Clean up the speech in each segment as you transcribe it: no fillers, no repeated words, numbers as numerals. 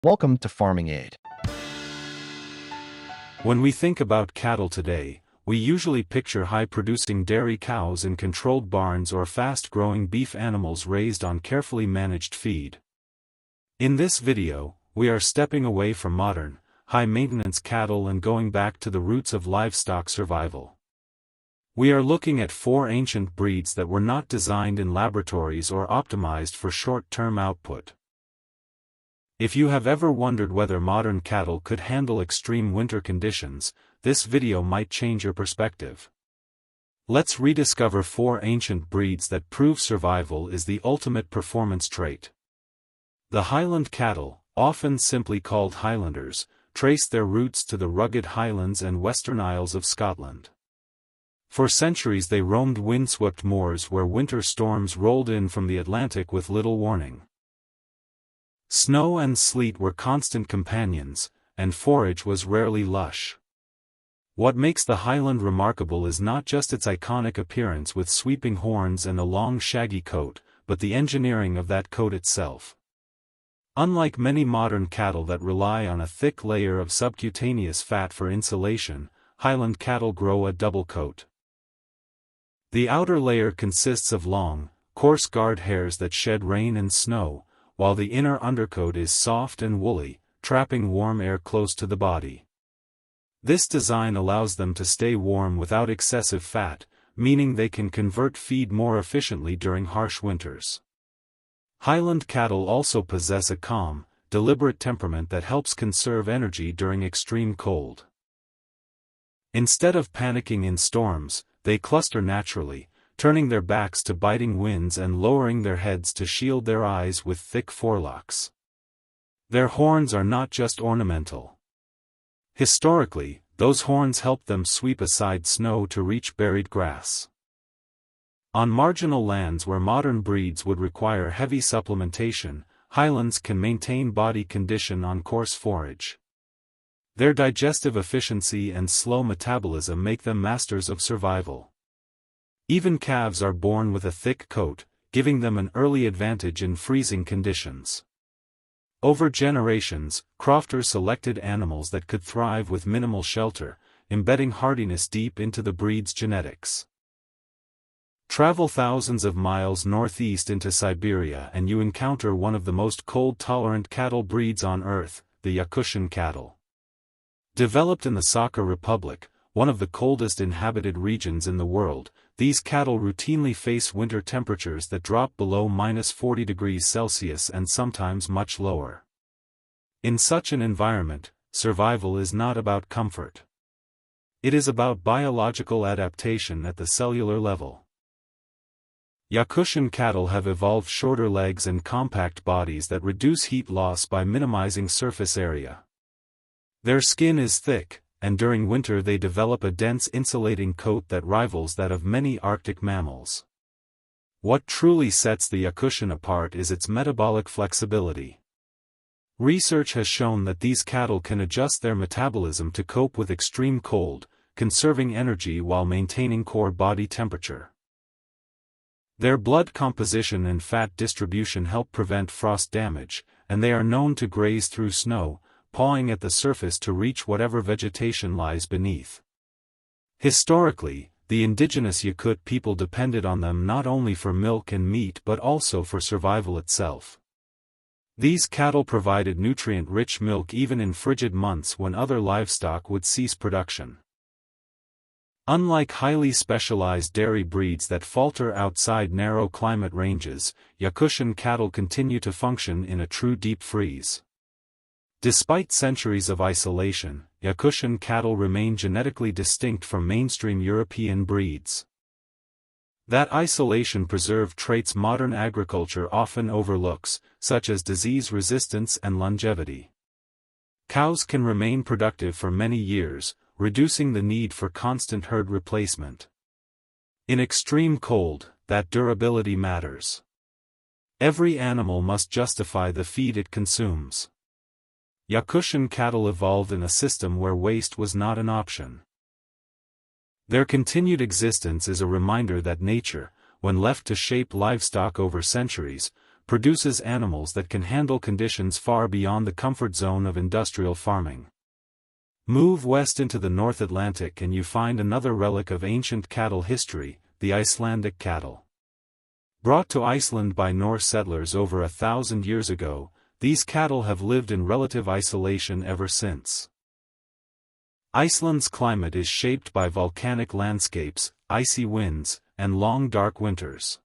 Welcome to Farming Aid. When we think about cattle today, we usually picture high-producing dairy cows in controlled barns or fast-growing beef animals raised on carefully managed feed. In this video, we are stepping away from modern, high-maintenance cattle and going back to the roots of livestock survival. We are looking at 4 ancient breeds that were not designed in laboratories or optimized for short-term output. If you have ever wondered whether modern cattle could handle extreme winter conditions, this video might change your perspective. Let's rediscover 4 ancient breeds that prove survival is the ultimate performance trait. The Highland cattle, often simply called Highlanders, trace their roots to the rugged Highlands and Western Isles of Scotland. For centuries they roamed windswept moors where winter storms rolled in from the Atlantic with little warning. Snow and sleet were constant companions, and forage was rarely lush. What makes the Highland remarkable is not just its iconic appearance with sweeping horns and a long shaggy coat, but the engineering of that coat itself. Unlike many modern cattle that rely on a thick layer of subcutaneous fat for insulation, Highland cattle grow a double coat. The outer layer consists of long, coarse guard hairs that shed rain and snow, while the inner undercoat is soft and woolly, trapping warm air close to the body. This design allows them to stay warm without excessive fat, meaning they can convert feed more efficiently during harsh winters. Highland cattle also possess a calm, deliberate temperament that helps conserve energy during extreme cold. Instead of panicking in storms, they cluster naturally, turning their backs to biting winds and lowering their heads to shield their eyes with thick forelocks. Their horns are not just ornamental. Historically, those horns helped them sweep aside snow to reach buried grass. On marginal lands where modern breeds would require heavy supplementation, Highlands can maintain body condition on coarse forage. Their digestive efficiency and slow metabolism make them masters of survival. Even calves are born with a thick coat, giving them an early advantage in freezing conditions. Over generations, crofters selected animals that could thrive with minimal shelter, embedding hardiness deep into the breed's genetics. Travel thousands of miles northeast into Siberia and you encounter one of the most cold-tolerant cattle breeds on Earth, the Yakutian cattle. Developed in the Sakha Republic, one of the coldest inhabited regions in the world, these cattle routinely face winter temperatures that drop below -40 degrees Celsius and sometimes much lower. In such an environment, survival is not about comfort. It is about biological adaptation at the cellular level. Yakushian cattle have evolved shorter legs and compact bodies that reduce heat loss by minimizing surface area. Their skin is thick, and during winter they develop a dense insulating coat that rivals that of many Arctic mammals. What truly sets the Yakutian apart is its metabolic flexibility. Research has shown that these cattle can adjust their metabolism to cope with extreme cold, conserving energy while maintaining core body temperature. Their blood composition and fat distribution help prevent frost damage, and they are known to graze through snow, pawing at the surface to reach whatever vegetation lies beneath. Historically, the indigenous Yakut people depended on them not only for milk and meat but also for survival itself. These cattle provided nutrient-rich milk even in frigid months when other livestock would cease production. Unlike highly specialized dairy breeds that falter outside narrow climate ranges, Yakutian cattle continue to function in a true deep freeze. Despite centuries of isolation, Yakutian cattle remain genetically distinct from mainstream European breeds. That isolation preserved traits modern agriculture often overlooks, such as disease resistance and longevity. Cows can remain productive for many years, reducing the need for constant herd replacement. In extreme cold, that durability matters. Every animal must justify the feed it consumes. Yakutian cattle evolved in a system where waste was not an option. Their continued existence is a reminder that nature, when left to shape livestock over centuries, produces animals that can handle conditions far beyond the comfort zone of industrial farming. Move west into the North Atlantic and you find another relic of ancient cattle history, the Icelandic cattle. Brought to Iceland by Norse settlers over 1,000 years ago, these cattle have lived in relative isolation ever since. Iceland's climate is shaped by volcanic landscapes, icy winds, and long dark winters.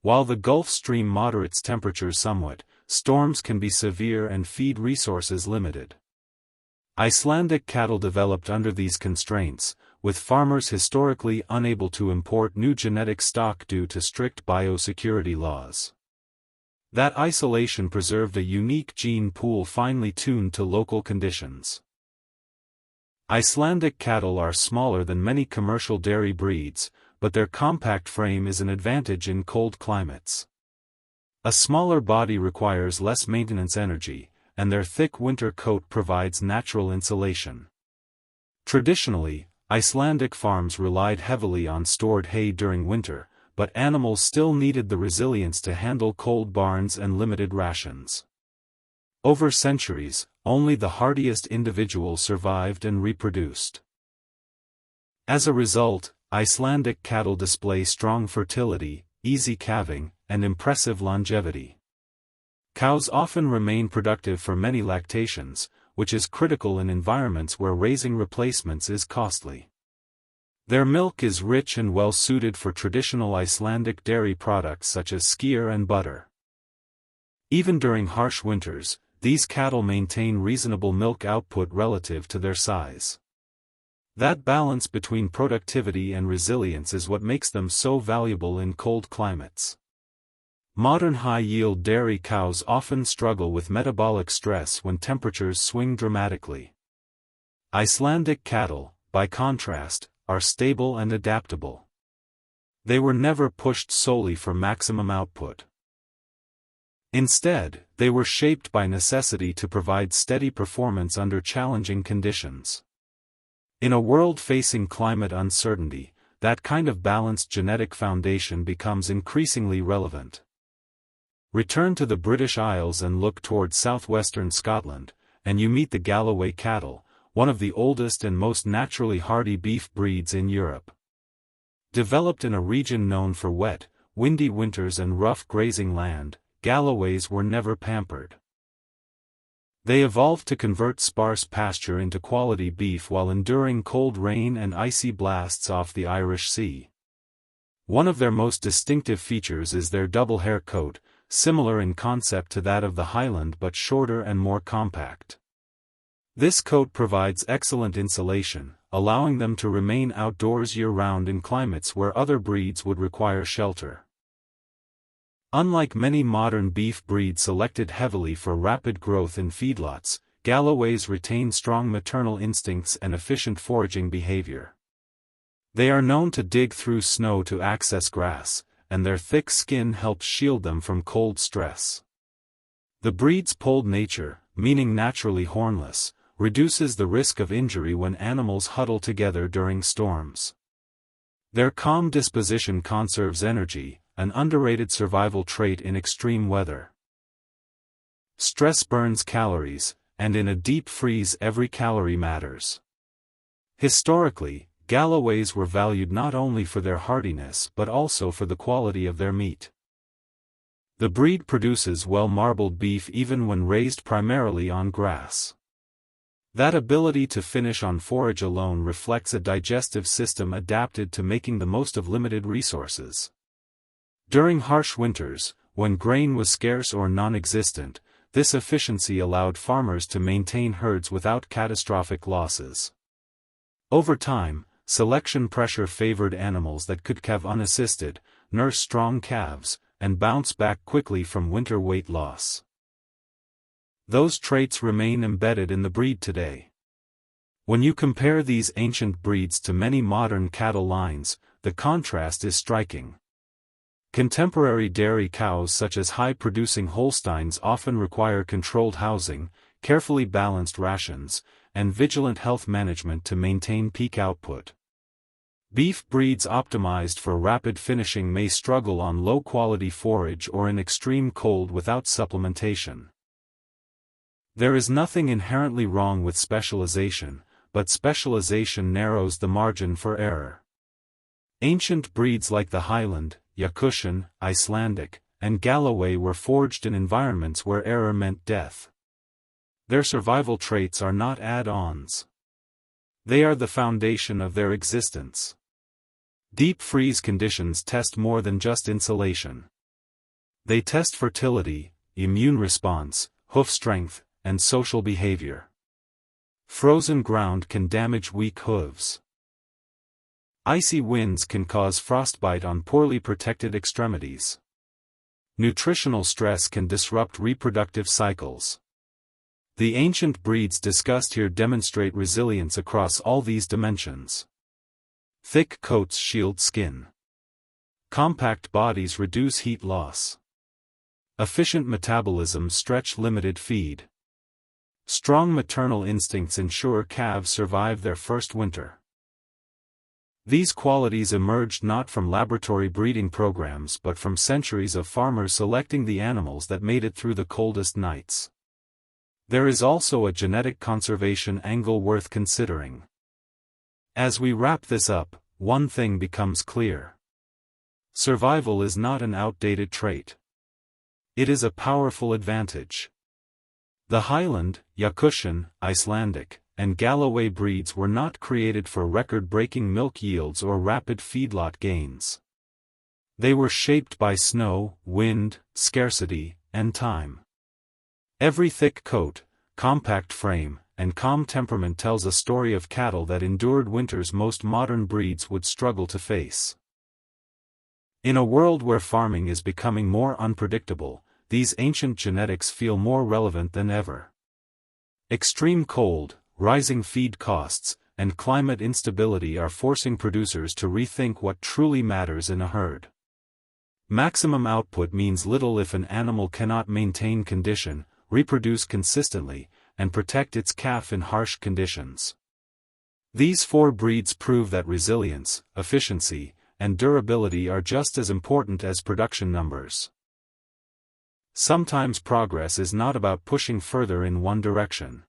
While the Gulf Stream moderates temperatures somewhat, storms can be severe and feed resources limited. Icelandic cattle developed under these constraints, with farmers historically unable to import new genetic stock due to strict biosecurity laws. That isolation preserved a unique gene pool finely tuned to local conditions. Icelandic cattle are smaller than many commercial dairy breeds, but their compact frame is an advantage in cold climates. A smaller body requires less maintenance energy, and their thick winter coat provides natural insulation. Traditionally, Icelandic farms relied heavily on stored hay during winter, but animals still needed the resilience to handle cold barns and limited rations. Over centuries, only the hardiest individuals survived and reproduced. As a result, Icelandic cattle display strong fertility, easy calving, and impressive longevity. Cows often remain productive for many lactations, which is critical in environments where raising replacements is costly. Their milk is rich and well suited for traditional Icelandic dairy products such as skyr and butter. Even during harsh winters, these cattle maintain reasonable milk output relative to their size. That balance between productivity and resilience is what makes them so valuable in cold climates. Modern high-yield dairy cows often struggle with metabolic stress when temperatures swing dramatically. Icelandic cattle, by contrast, are stable and adaptable. They were never pushed solely for maximum output. Instead, they were shaped by necessity to provide steady performance under challenging conditions. In a world facing climate uncertainty, that kind of balanced genetic foundation becomes increasingly relevant. Return to the British Isles and look towards southwestern Scotland, and you meet the Galloway cattle, one of the oldest and most naturally hardy beef breeds in Europe. Developed in a region known for wet, windy winters and rough grazing land, Galloways were never pampered. They evolved to convert sparse pasture into quality beef while enduring cold rain and icy blasts off the Irish Sea. One of their most distinctive features is their double hair coat, similar in concept to that of the Highland but shorter and more compact. This coat provides excellent insulation, allowing them to remain outdoors year-round in climates where other breeds would require shelter. Unlike many modern beef breeds selected heavily for rapid growth in feedlots, Galloways retain strong maternal instincts and efficient foraging behavior. They are known to dig through snow to access grass, and their thick skin helps shield them from cold stress. The breed's polled nature, meaning naturally hornless, reduces the risk of injury when animals huddle together during storms. Their calm disposition conserves energy, an underrated survival trait in extreme weather. Stress burns calories, and in a deep freeze every calorie matters. Historically, Galloways were valued not only for their hardiness but also for the quality of their meat. The breed produces well-marbled beef even when raised primarily on grass. That ability to finish on forage alone reflects a digestive system adapted to making the most of limited resources. During harsh winters, when grain was scarce or non-existent, this efficiency allowed farmers to maintain herds without catastrophic losses. Over time, selection pressure favored animals that could calve unassisted, nurse strong calves, and bounce back quickly from winter weight loss. Those traits remain embedded in the breed today. When you compare these ancient breeds to many modern cattle lines, the contrast is striking. Contemporary dairy cows such as high-producing Holsteins often require controlled housing, carefully balanced rations, and vigilant health management to maintain peak output. Beef breeds optimized for rapid finishing may struggle on low-quality forage or in extreme cold without supplementation. There is nothing inherently wrong with specialization, but specialization narrows the margin for error. Ancient breeds like the Highland, Yakutian, Icelandic, and Galloway were forged in environments where error meant death. Their survival traits are not add-ons. They are the foundation of their existence. Deep freeze conditions test more than just insulation. They test fertility, immune response, hoof strength, and social behavior. Frozen ground can damage weak hooves. Icy winds can cause frostbite on poorly protected extremities. Nutritional stress can disrupt reproductive cycles. The ancient breeds discussed here demonstrate resilience across all these dimensions. Thick coats shield skin. Compact bodies reduce heat loss. Efficient metabolisms stretch limited feed. Strong maternal instincts ensure calves survive their first winter. These qualities emerged not from laboratory breeding programs but from centuries of farmers selecting the animals that made it through the coldest nights. There is also a genetic conservation angle worth considering. As we wrap this up, one thing becomes clear. Survival is not an outdated trait. It is a powerful advantage. The Highland, Yakushian, Icelandic, and Galloway breeds were not created for record-breaking milk yields or rapid feedlot gains. They were shaped by snow, wind, scarcity, and time. Every thick coat, compact frame, and calm temperament tells a story of cattle that endured winters most modern breeds would struggle to face. In a world where farming is becoming more unpredictable, these ancient genetics feel more relevant than ever. Extreme cold, rising feed costs, and climate instability are forcing producers to rethink what truly matters in a herd. Maximum output means little if an animal cannot maintain condition, reproduce consistently, and protect its calf in harsh conditions. These four breeds prove that resilience, efficiency, and durability are just as important as production numbers. Sometimes progress is not about pushing further in one direction.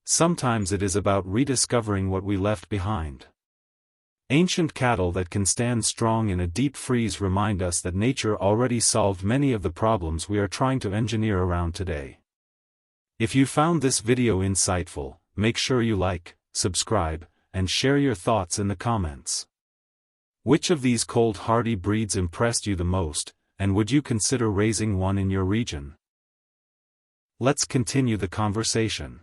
Sometimes it is about rediscovering what we left behind. Ancient cattle that can stand strong in a deep freeze remind us that nature already solved many of the problems we are trying to engineer around today. If you found this video insightful, make sure you like, subscribe, and share your thoughts in the comments. Which of these cold hardy breeds impressed you the most, and would you consider raising one in your region? Let's continue the conversation.